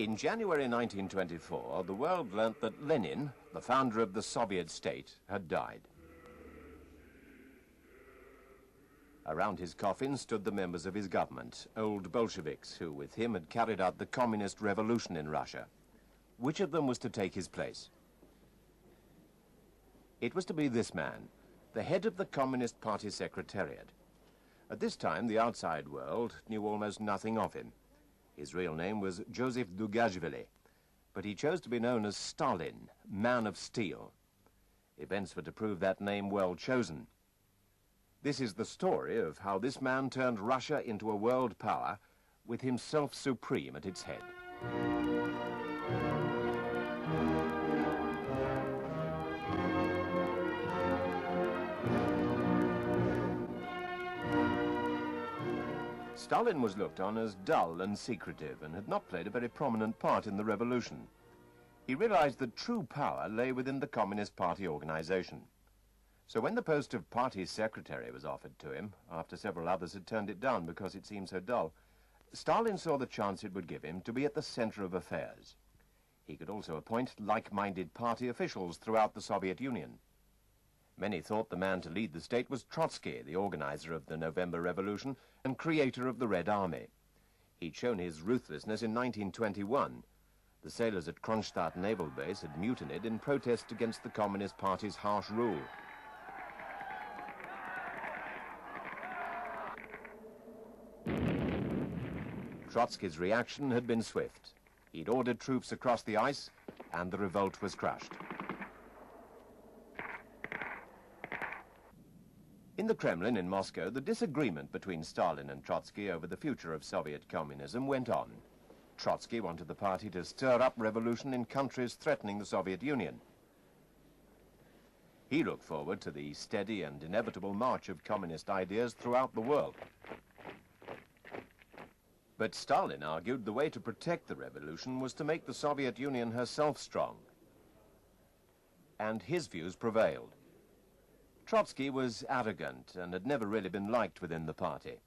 In January 1924, the world learnt that Lenin, the founder of the Soviet state, had died. Around his coffin stood the members of his government, old Bolsheviks, who with him had carried out the communist revolution in Russia. Which of them was to take his place? It was to be this man, the head of the Communist Party Secretariat. At this time, the outside world knew almost nothing of him. His real name was Joseph Dugashvili, but he chose to be known as Stalin, Man of Steel. Events were to prove that name well chosen. This is the story of how this man turned Russia into a world power, with himself supreme at its head. Stalin was looked on as dull and secretive and had not played a very prominent part in the revolution. He realized that true power lay within the Communist Party organization. So when the post of party secretary was offered to him, after several others had turned it down because it seemed so dull, Stalin saw the chance it would give him to be at the center of affairs. He could also appoint like-minded party officials throughout the Soviet Union. Many thought the man to lead the state was Trotsky, the organizer of the November Revolution and creator of the Red Army. He'd shown his ruthlessness in 1921. The sailors at Kronstadt Naval Base had mutinied in protest against the Communist Party's harsh rule. Trotsky's reaction had been swift. He'd ordered troops across the ice, and the revolt was crushed. In the Kremlin in Moscow, the disagreement between Stalin and Trotsky over the future of Soviet communism went on. Trotsky wanted the party to stir up revolution in countries threatening the Soviet Union. He looked forward to the steady and inevitable march of communist ideas throughout the world. But Stalin argued the way to protect the revolution was to make the Soviet Union herself strong. And his views prevailed. Trotsky was arrogant and had never really been liked within the party.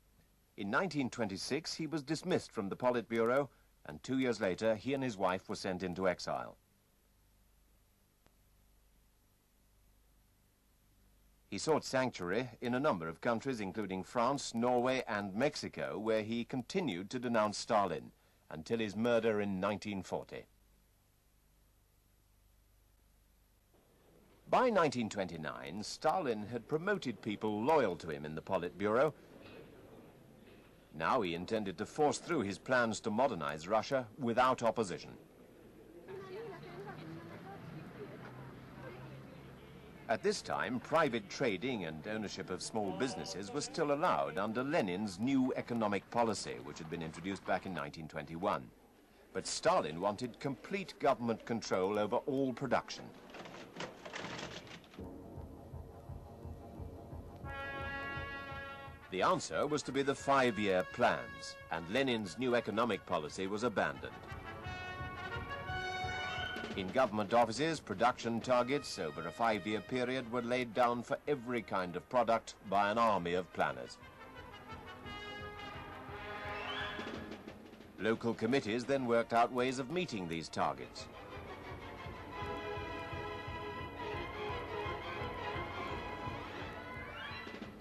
In 1926, he was dismissed from the Politburo, and 2 years later, he and his wife were sent into exile. He sought sanctuary in a number of countries, including France, Norway, and Mexico, where he continued to denounce Stalin until his murder in 1940. By 1929, Stalin had promoted people loyal to him in the Politburo. Now he intended to force through his plans to modernize Russia without opposition. At this time, private trading and ownership of small businesses was still allowed under Lenin's new economic policy, which had been introduced back in 1921. But Stalin wanted complete government control over all production. The answer was to be the 5-year plans, and Lenin's new economic policy was abandoned. In government offices, production targets over a 5-year period were laid down for every kind of product by an army of planners. Local committees then worked out ways of meeting these targets.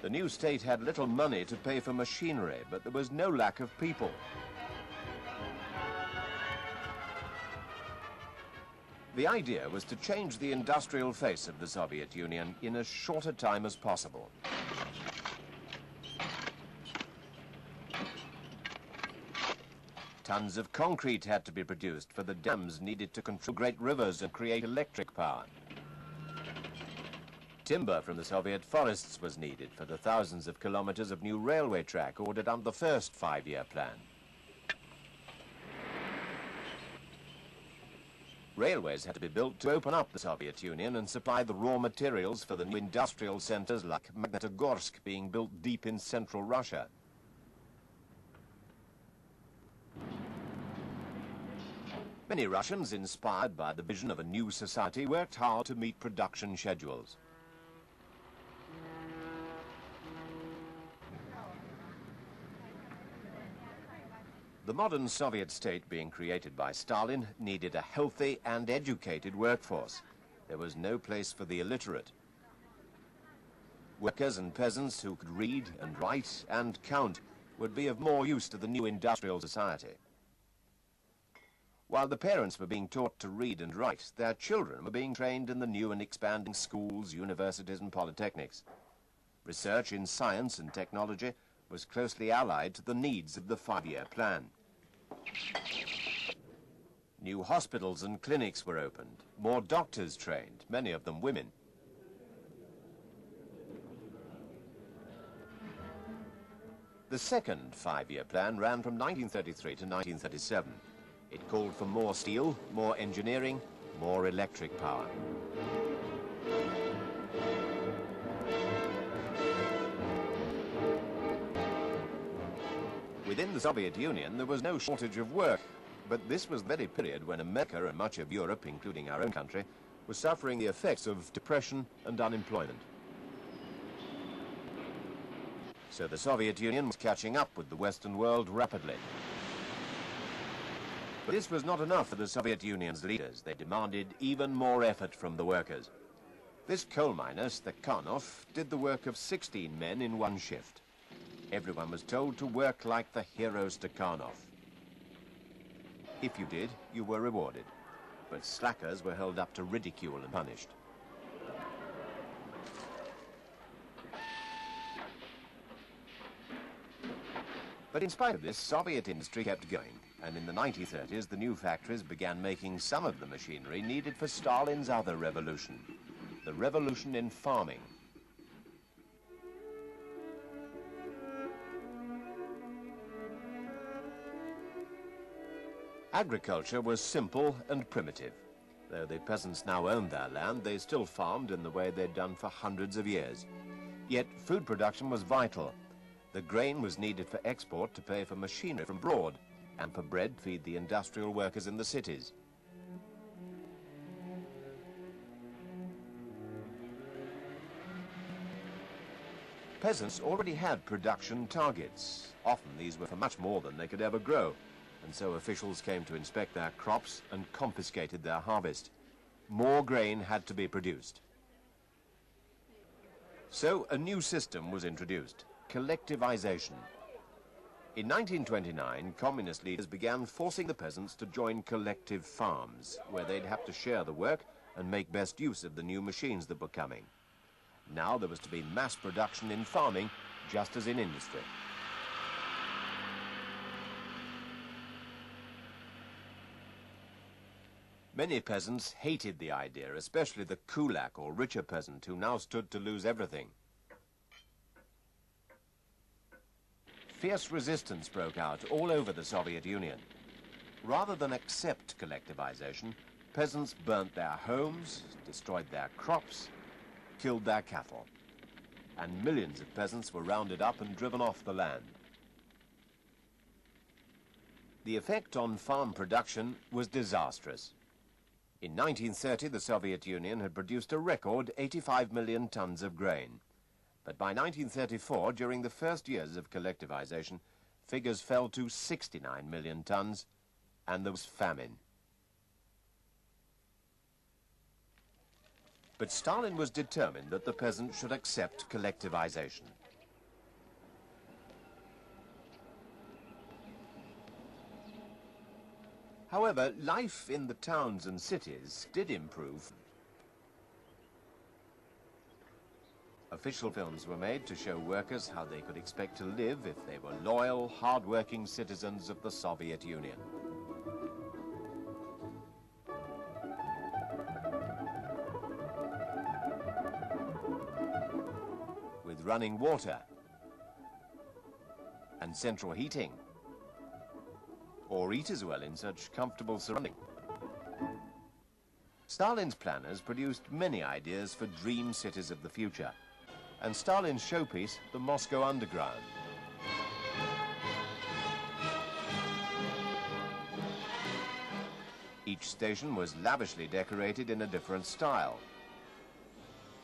The new state had little money to pay for machinery, but there was no lack of people. The idea was to change the industrial face of the Soviet Union in as short a time as possible. Tons of concrete had to be produced for the dams needed to control great rivers and create electric power. Timber from the Soviet forests was needed for the thousands of kilometers of new railway track ordered under the first 5-year plan. Railways had to be built to open up the Soviet Union and supply the raw materials for the new industrial centers like Magnitogorsk being built deep in central Russia. Many Russians, inspired by the vision of a new society, worked hard to meet production schedules. The modern Soviet state being created by Stalin needed a healthy and educated workforce. There was no place for the illiterate. Workers and peasants who could read and write and count would be of more use to the new industrial society. While the parents were being taught to read and write, their children were being trained in the new and expanding schools, universities and polytechnics. Research in science and technology was closely allied to the needs of the 5-year plan. New hospitals and clinics were opened, more doctors trained, many of them women. The second 5-year plan ran from 1933 to 1937. It called for more steel, more engineering, more electric power. Within the Soviet Union, there was no shortage of work, but this was the very period when America and much of Europe, including our own country, was suffering the effects of depression and unemployment. So the Soviet Union was catching up with the Western world rapidly. But this was not enough for the Soviet Union's leaders. They demanded even more effort from the workers. This coal miner, Stakhanov, did the work of 16 men in one shift. Everyone was told to work like the hero Stakhanov. If you did, you were rewarded. But slackers were held up to ridicule and punished. But in spite of this, Soviet industry kept going, and in the 1930s, the new factories began making some of the machinery needed for Stalin's other revolution, the revolution in farming. Agriculture was simple and primitive. Though the peasants now owned their land, they still farmed in the way they'd done for hundreds of years. Yet food production was vital. The grain was needed for export to pay for machinery from abroad, and for bread to feed the industrial workers in the cities. Peasants already had production targets. Often these were for much more than they could ever grow, and so officials came to inspect their crops and confiscated their harvest. More grain had to be produced. So a new system was introduced: collectivization. In 1929, communist leaders began forcing the peasants to join collective farms, where they'd have to share the work and make best use of the new machines that were coming. Now there was to be mass production in farming, just as in industry. Many peasants hated the idea, especially the kulak or richer peasant, who now stood to lose everything. Fierce resistance broke out all over the Soviet Union. Rather than accept collectivization, peasants burnt their homes, destroyed their crops, killed their cattle, and millions of peasants were rounded up and driven off the land. The effect on farm production was disastrous. In 1930, the Soviet Union had produced a record 85 million tons of grain. But by 1934, during the first years of collectivization, figures fell to 69 million tons, and there was famine. But Stalin was determined that the peasant should accept collectivization. However, life in the towns and cities did improve. Official films were made to show workers how they could expect to live if they were loyal, hard-working citizens of the Soviet Union. With running water and central heating, or eat as well in such comfortable surroundings. Stalin's planners produced many ideas for dream cities of the future, and Stalin's showpiece, the Moscow Underground. Each station was lavishly decorated in a different style,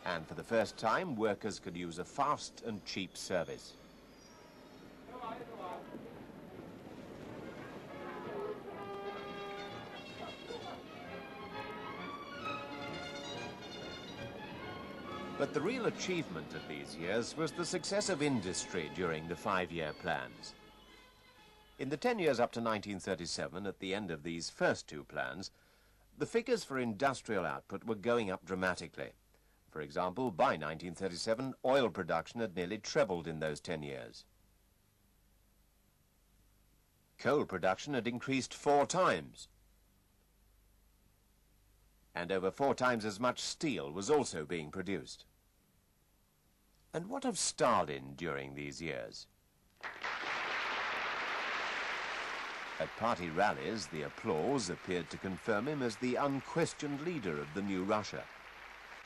and for the first time, workers could use a fast and cheap service. But the real achievement of these years was the success of industry during the 5-year plans. In the 10 years up to 1937, at the end of these first two plans, the figures for industrial output were going up dramatically. For example, by 1937, oil production had nearly trebled in those 10 years. Coal production had increased 4 times. And over 4 times as much steel was also being produced. And what of Stalin during these years? At party rallies, the applause appeared to confirm him as the unquestioned leader of the new Russia.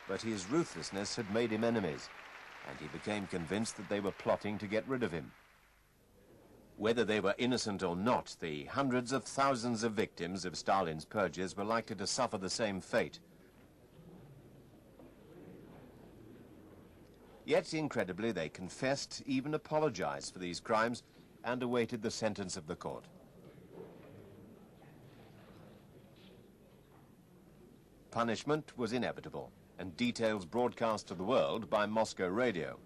But his ruthlessness had made him enemies, and he became convinced that they were plotting to get rid of him. Whether they were innocent or not, the hundreds of thousands of victims of Stalin's purges were likely to suffer the same fate. Yet, incredibly, they confessed, even apologized for these crimes, and awaited the sentence of the court. Punishment was inevitable, and details broadcast to the world by Moscow radio.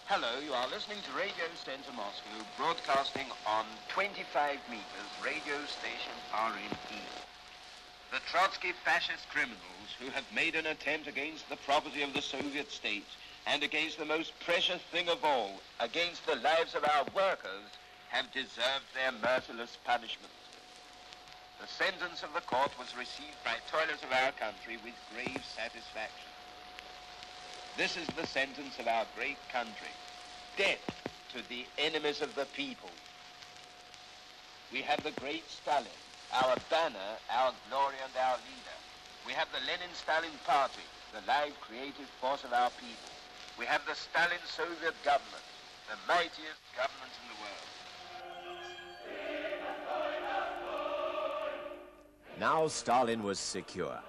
Hello, you are listening to Radio Center Moscow, broadcasting on 25 meters, radio station RME. The Trotsky fascist criminals who have made an attempt against the property of the Soviet state and against the most precious thing of all, against the lives of our workers, have deserved their merciless punishment. The sentence of the court was received by toilers of our country with grave satisfaction. This is the sentence of our great country. Death to the enemies of the people. We have the great Stalin, our banner, our glory and our leader. We have the Lenin-Stalin party, the live creative force of our people. We have the Stalin-Soviet government, the mightiest government in the world. Now Stalin was secure.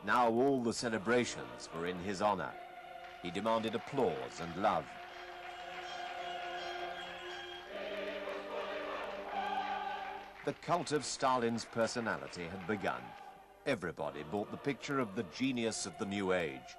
Now all the celebrations were in his honor. He demanded applause and love. The cult of Stalin's personality had begun. Everybody bought the picture of the genius of the new age.